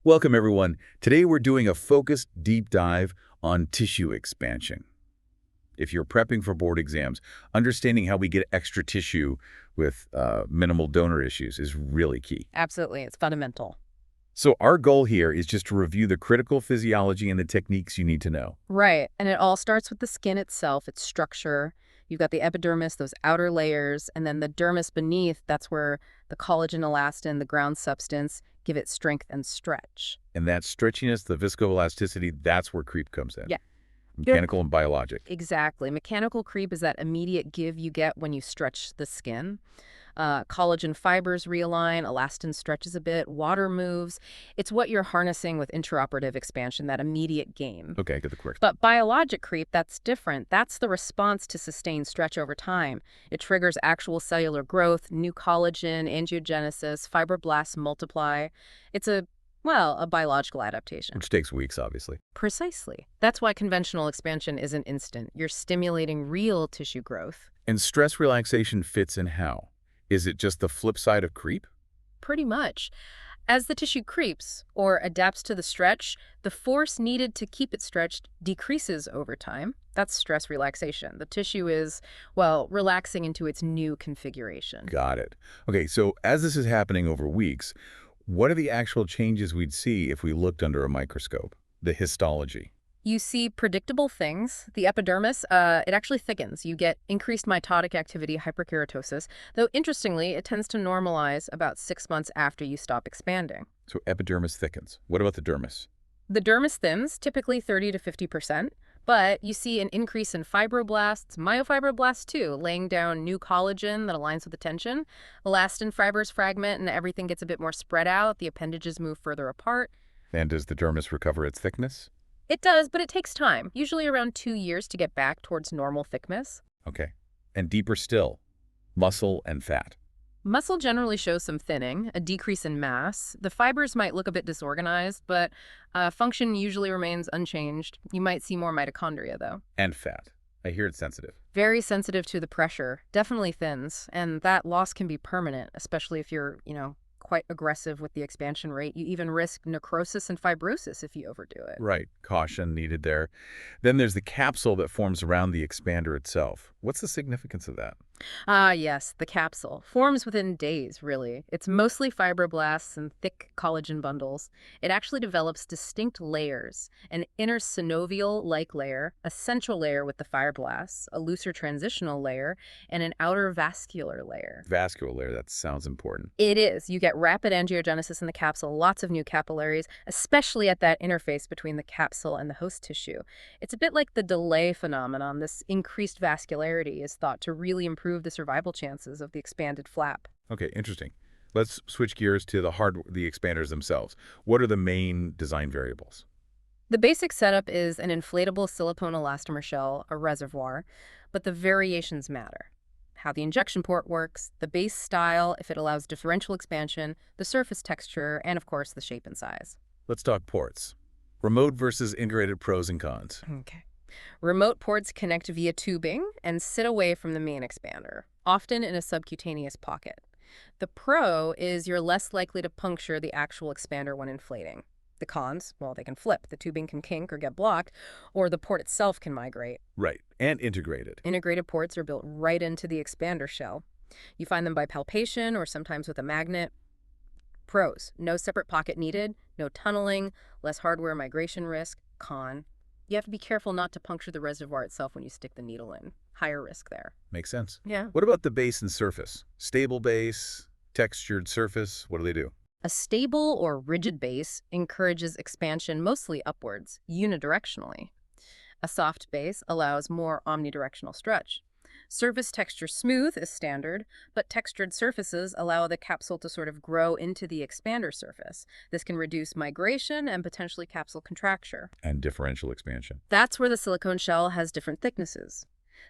Welcome, everyone. Today we're doing a focused deep dive on tissue expansion. If you're prepping for board exams, understanding how we get extra tissue with minimal donor issues is really key. Absolutely. It's fundamental. So our goal here is just to review the critical physiology and the techniques you need to know. Right. And it all starts with the skin itself, its structure. You've got the epidermis, those outer layers, and then the dermis beneath. That's where the collagen, elastin, the ground substance give it strength and stretch. And that stretchiness, the viscoelasticity, that's where creep comes in. Yeah. Mechanical and biologic. Exactly. Mechanical creep is that immediate give you get when you stretch the skin. Collagen fibers realign, elastin stretches a bit, water moves. It's what you're harnessing with intraoperative expansion, that immediate gain. Okay, get the quick. But biologic creep, that's different. That's the response to sustained stretch over time. It triggers actual cellular growth, new collagen, angiogenesis, fibroblasts multiply. It's a biological adaptation. Which takes weeks, obviously. Precisely. That's why conventional expansion isn't instant. You're stimulating real tissue growth. And stress relaxation fits in how? Is it just the flip side of creep? Pretty much. As the tissue creeps or adapts to the stretch, the force needed to keep it stretched decreases over time. That's stress relaxation. The tissue is, well, relaxing into its new configuration. Got it. Okay, so as this is happening over weeks, what are the actual changes we'd see if we looked under a microscope? The histology. You see predictable things. The epidermis, it actually thickens. You get increased mitotic activity, hyperkeratosis, though interestingly, it tends to normalize about 6 months after you stop expanding. So epidermis thickens. What about the dermis? The dermis thins, typically 30 to 50%, but you see an increase in fibroblasts, myofibroblasts too, laying down new collagen that aligns with the tension. Elastin fibers fragment and everything gets a bit more spread out. The appendages move further apart. And does the dermis recover its thickness? It does, but it takes time, usually around 2 years to get back towards normal thickness. Okay. And deeper still, muscle and fat. Muscle generally shows some thinning, a decrease in mass. The fibers might look a bit disorganized, but function usually remains unchanged. You might see more mitochondria, though. And fat. I hear it's sensitive. Very sensitive to the pressure, definitely thins, and that loss can be permanent, especially if you're, quite aggressive with the expansion rate. You even risk necrosis and fibrosis if you overdo it. Right. Caution needed there. Then there's the capsule that forms around the expander itself. What's the significance of that? Ah, yes, the capsule. Forms within days, really. It's mostly fibroblasts and thick collagen bundles. It actually develops distinct layers, an inner synovial-like layer, a central layer with the fibroblasts, a looser transitional layer, and an outer vascular layer. Vascular layer, that sounds important. It is. You get rapid angiogenesis in the capsule, lots of new capillaries, especially at that interface between the capsule and the host tissue. It's a bit like the delay phenomenon. This increased vascularity is thought to really improve the survival chances of the expanded flap. Okay, interesting. Let's switch gears to the expanders themselves. What are the main design variables? The basic setup is an inflatable silicone elastomer shell, a reservoir, but the variations matter. How the injection port works, the base style, if it allows differential expansion, the surface texture, and of course the shape and size. Let's talk ports. Remote versus integrated pros and cons. Okay. Remote ports connect via tubing and sit away from the main expander, often in a subcutaneous pocket. The pro is you're less likely to puncture the actual expander when inflating. The cons, well, they can flip. The tubing can kink or get blocked, or the port itself can migrate. Right, and integrated. Integrated ports are built right into the expander shell. You find them by palpation or sometimes with a magnet. Pros, no separate pocket needed, no tunneling, less hardware migration risk. Con, you have to be careful not to puncture the reservoir itself when you stick the needle in. Higher risk there. Makes sense. Yeah. What about the base and surface? Stable base, textured surface, what do they do? A stable or rigid base encourages expansion mostly upwards, unidirectionally. A soft base allows more omnidirectional stretch. Surface texture smooth is standard, but textured surfaces allow the capsule to sort of grow into the expander surface. This can reduce migration and potentially capsule contracture. And differential expansion. That's where the silicone shell has different thicknesses.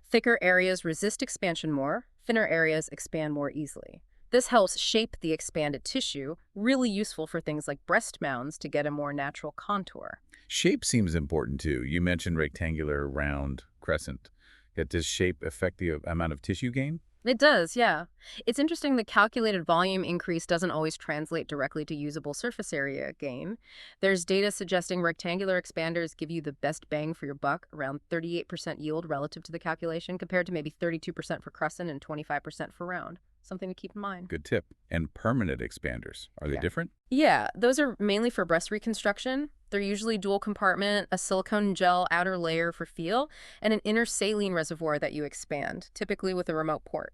Thicker areas resist expansion more, thinner areas expand more easily. This helps shape the expanded tissue, really useful for things like breast mounds to get a more natural contour. Shape seems important too. You mentioned rectangular, round, crescent. Yet does shape affect the amount of tissue gain? It does, yeah. It's interesting the calculated volume increase doesn't always translate directly to usable surface area gain. There's data suggesting rectangular expanders give you the best bang for your buck, around 38% yield relative to the calculation, compared to maybe 32% for crescent and 25% for round. Something to keep in mind. Good tip. And permanent expanders, are they Yeah. different? Yeah, those are mainly for breast reconstruction. They're usually dual compartment, a silicone gel outer layer for feel, and an inner saline reservoir that you expand, typically with a remote port.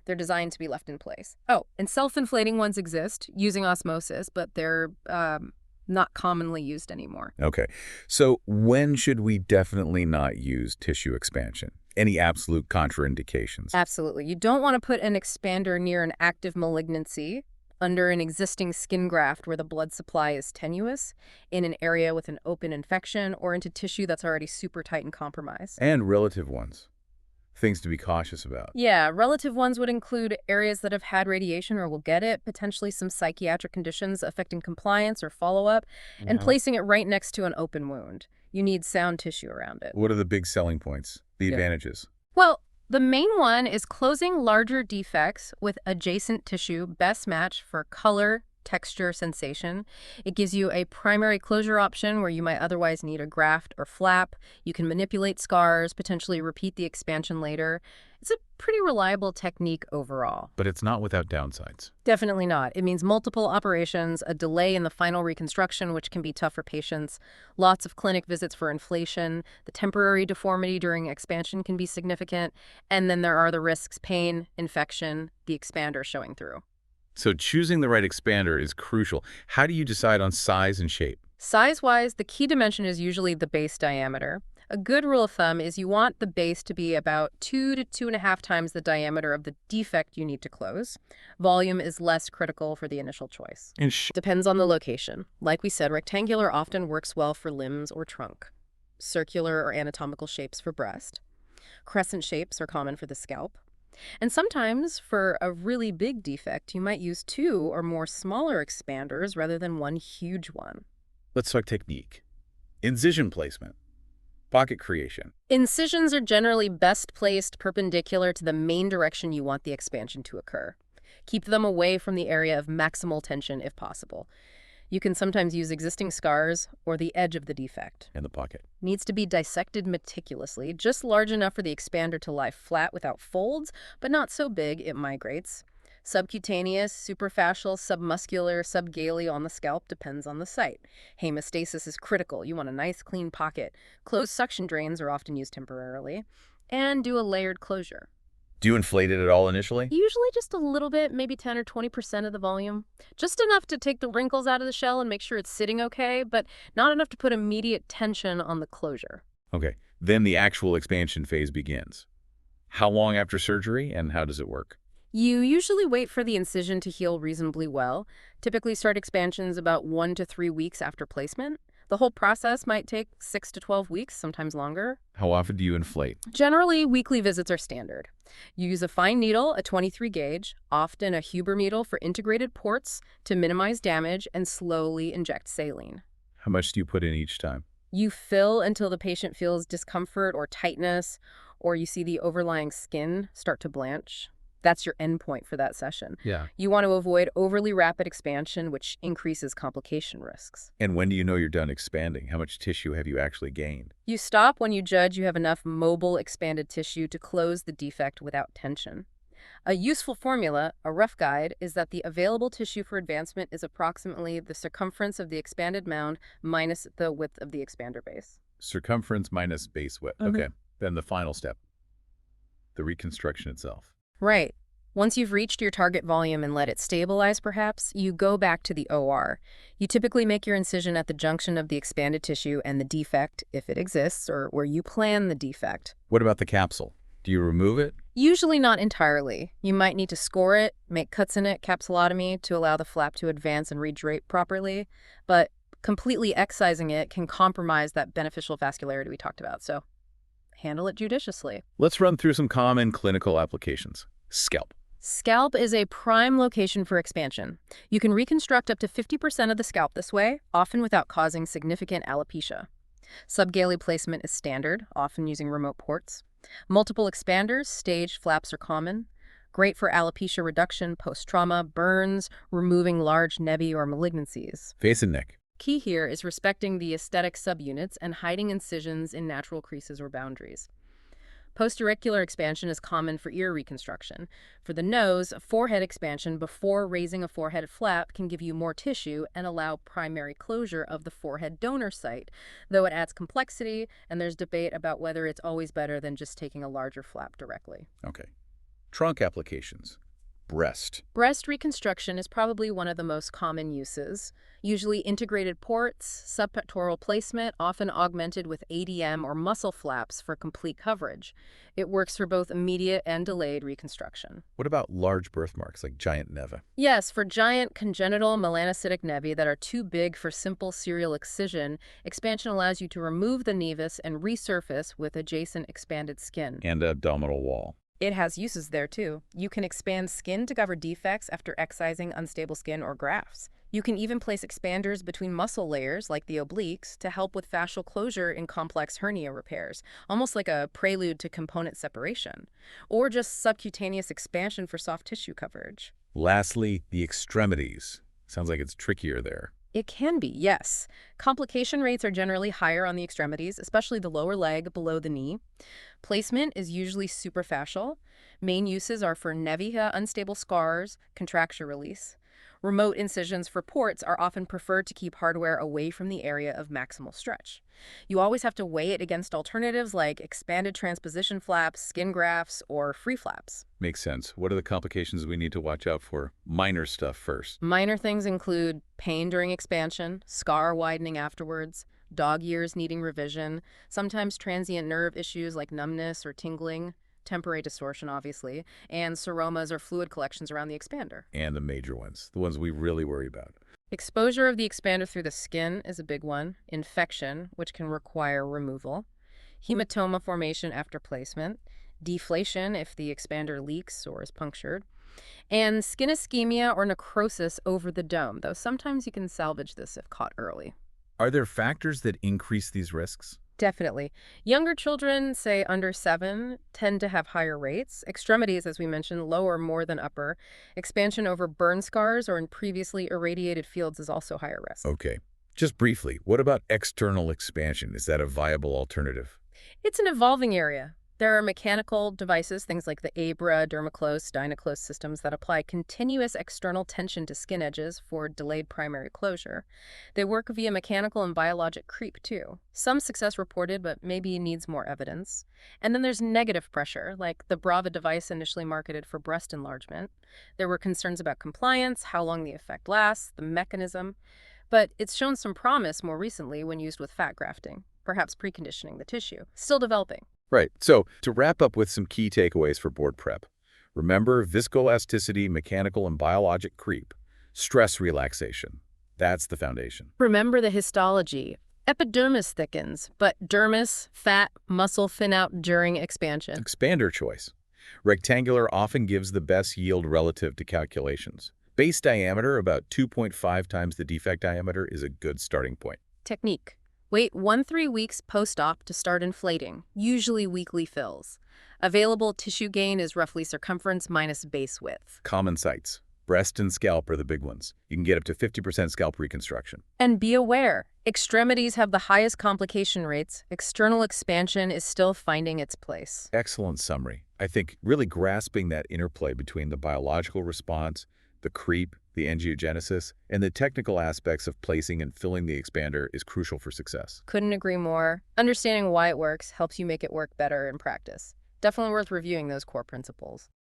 They're designed to be left in place. Oh, and self-inflating ones exist using osmosis, but they're not commonly used anymore. Okay. So when should we definitely not use tissue expansion? Any absolute contraindications? Absolutely. You don't want to put an expander near an active malignancy, under an existing skin graft where the blood supply is tenuous, in an area with an open infection, or into tissue that's already super tight and compromised. And relative ones. Things to be cautious about. Yeah, relative ones would include areas that have had radiation or will get it, potentially some psychiatric conditions affecting compliance or follow-up, and placing it right next to an open wound. You need sound tissue around it. What are the big selling points? The Yeah. advantages? Well, the main one is closing larger defects with adjacent tissue, best match for color, texture, sensation. It gives you a primary closure option where you might otherwise need a graft or flap. You can manipulate scars, potentially repeat the expansion later. It's a pretty reliable technique overall. But it's not without downsides. Definitely not. It means multiple operations, a delay in the final reconstruction, which can be tough for patients, lots of clinic visits for inflation, the temporary deformity during expansion can be significant, and then there are the risks, pain, infection, the expander showing through. So choosing the right expander is crucial. How do you decide on size and shape? Size-wise, the key dimension is usually the base diameter. A good rule of thumb is you want the base to be about 2 to 2.5 times the diameter of the defect you need to close. Volume is less critical for the initial choice. And Depends on the location. Like we said, rectangular often works well for limbs or trunk. Circular or anatomical shapes for breast. Crescent shapes are common for the scalp. And sometimes, for a really big defect, you might use 2 or more smaller expanders rather than one huge one. let's talk technique. Incision placement. Pocket creation. Incisions are generally best placed perpendicular to the main direction you want the expansion to occur. Keep them away from the area of maximal tension if possible. You can sometimes use existing scars or the edge of the defect. And the pocket. Needs to be dissected meticulously, just large enough for the expander to lie flat without folds, but not so big it migrates. Subcutaneous, superficial, submuscular, subgale on the scalp depends on the site. Hemostasis is critical. You want a nice clean pocket. Closed suction drains are often used temporarily. And do a layered closure. Do you inflate it at all initially? Usually just a little bit, maybe 10 or 20% of the volume. Just enough to take the wrinkles out of the shell and make sure it's sitting okay, but not enough to put immediate tension on the closure. Okay. Then the actual expansion phase begins. How long after surgery and how does it work? You usually wait for the incision to heal reasonably well. Typically start expansions about 1 to 3 weeks after placement. The whole process might take 6 to 12 weeks, sometimes longer. How often do you inflate? Generally, weekly visits are standard. You use a fine needle, a 23 gauge, often a Huber needle for integrated ports to minimize damage, and slowly inject saline. How much do you put in each time? You fill until the patient feels discomfort or tightness, or you see the overlying skin start to blanch. That's your endpoint for that session. Yeah. You want to avoid overly rapid expansion, which increases complication risks. And when do you know you're done expanding? How much tissue have you actually gained? You stop when you judge you have enough mobile expanded tissue to close the defect without tension. A useful formula, a rough guide, is that the available tissue for advancement is approximately the circumference of the expanded mound minus the width of the expander base. Circumference minus base width. Mhm. Okay. Then the final step. The reconstruction itself. Right. Once you've reached your target volume and let it stabilize, perhaps, you go back to the OR. You typically make your incision at the junction of the expanded tissue and the defect, if it exists, or where you plan the defect. What about the capsule? Do you remove it? Usually not entirely. You might need to score it, make cuts in it, capsulotomy, to allow the flap to advance and redrape properly, but completely excising it can compromise that beneficial vascularity we talked about, so handle it judiciously. Let's run through some common clinical applications. Scalp. Scalp is a prime location for expansion. You can reconstruct up to 50% of the scalp this way, often without causing significant alopecia. Subgale placement is standard, often using remote ports. Multiple expanders, staged flaps are common. Great for alopecia reduction, post-trauma, burns, removing large nevi or malignancies. Face and neck. Key here is respecting the aesthetic subunits and hiding incisions in natural creases or boundaries. Post-auricular expansion is common for ear reconstruction. For the nose, forehead expansion before raising a forehead flap can give you more tissue and allow primary closure of the forehead donor site, though it adds complexity, and there's debate about whether it's always better than just taking a larger flap directly. Okay. Trunk applications. Breast. Breast reconstruction is probably one of the most common uses. Usually integrated ports, subpectoral placement, often augmented with ADM or muscle flaps for complete coverage. It works for both immediate and delayed reconstruction. What about large birthmarks like giant neva? Yes, for giant congenital melanocytic nevi that are too big for simple serial excision, expansion allows you to remove the nevus and resurface with adjacent expanded skin. And abdominal wall. It has uses there, too. You can expand skin to cover defects after excising unstable skin or grafts. You can even place expanders between muscle layers, like the obliques, to help with fascial closure in complex hernia repairs, almost like a prelude to component separation. Or just subcutaneous expansion for soft tissue coverage. Lastly, the extremities. Sounds like it's trickier there. It can be, yes. Complication rates are generally higher on the extremities, especially the lower leg below the knee. Placement is usually superficial. Main uses are for nevia, unstable scars, contracture release. Remote incisions for ports are often preferred to keep hardware away from the area of maximal stretch. You always have to weigh it against alternatives like expanded transposition flaps, skin grafts, or free flaps. Makes sense. What are the complications we need to watch out for? Minor stuff first. Minor things include pain during expansion, scar widening afterwards, dog ears needing revision, sometimes transient nerve issues like numbness or tingling, temporary distortion, obviously, and seromas or fluid collections around the expander. And the major ones, the ones we really worry about. Exposure of the expander through the skin is a big one. Infection, which can require removal. Hematoma formation after placement. Deflation if the expander leaks or is punctured. And skin ischemia or necrosis over the dome, though sometimes you can salvage this if caught early. Are there factors that increase these risks? Definitely. Younger children, say under 7, tend to have higher rates. Extremities, as we mentioned, lower more than upper. Expansion over burn scars or in previously irradiated fields is also higher risk. Okay. Just briefly, what about external expansion? Is that a viable alternative? It's an evolving area. There are mechanical devices, things like the Abra, Dermaclose, Dynaclose systems that apply continuous external tension to skin edges for delayed primary closure. They work via mechanical and biologic creep, too. Some success reported, but maybe needs more evidence. And then there's negative pressure, like the Brava device initially marketed for breast enlargement. There were concerns about compliance, how long the effect lasts, the mechanism. But it's shown some promise more recently when used with fat grafting, perhaps preconditioning the tissue. Still developing. Right. So to wrap up with some key takeaways for board prep, remember viscoelasticity, mechanical and biologic creep, stress relaxation. That's the foundation. Remember the histology. Epidermis thickens, but dermis, fat, muscle thin out during expansion. Expander choice. Rectangular often gives the best yield relative to calculations. Base diameter, about 2.5 times the defect diameter, is a good starting point. Technique. Wait 1-3 weeks post-op to start inflating, usually weekly fills. Available tissue gain is roughly circumference minus base width. Common sites. Breast and scalp are the big ones. You can get up to 50% scalp reconstruction. And be aware, extremities have the highest complication rates. External expansion is still finding its place. Excellent summary. I think really grasping that interplay between the biological response, the creep, the angiogenesis, and the technical aspects of placing and filling the expander is crucial for success. Couldn't agree more. Understanding why it works helps you make it work better in practice. Definitely worth reviewing those core principles.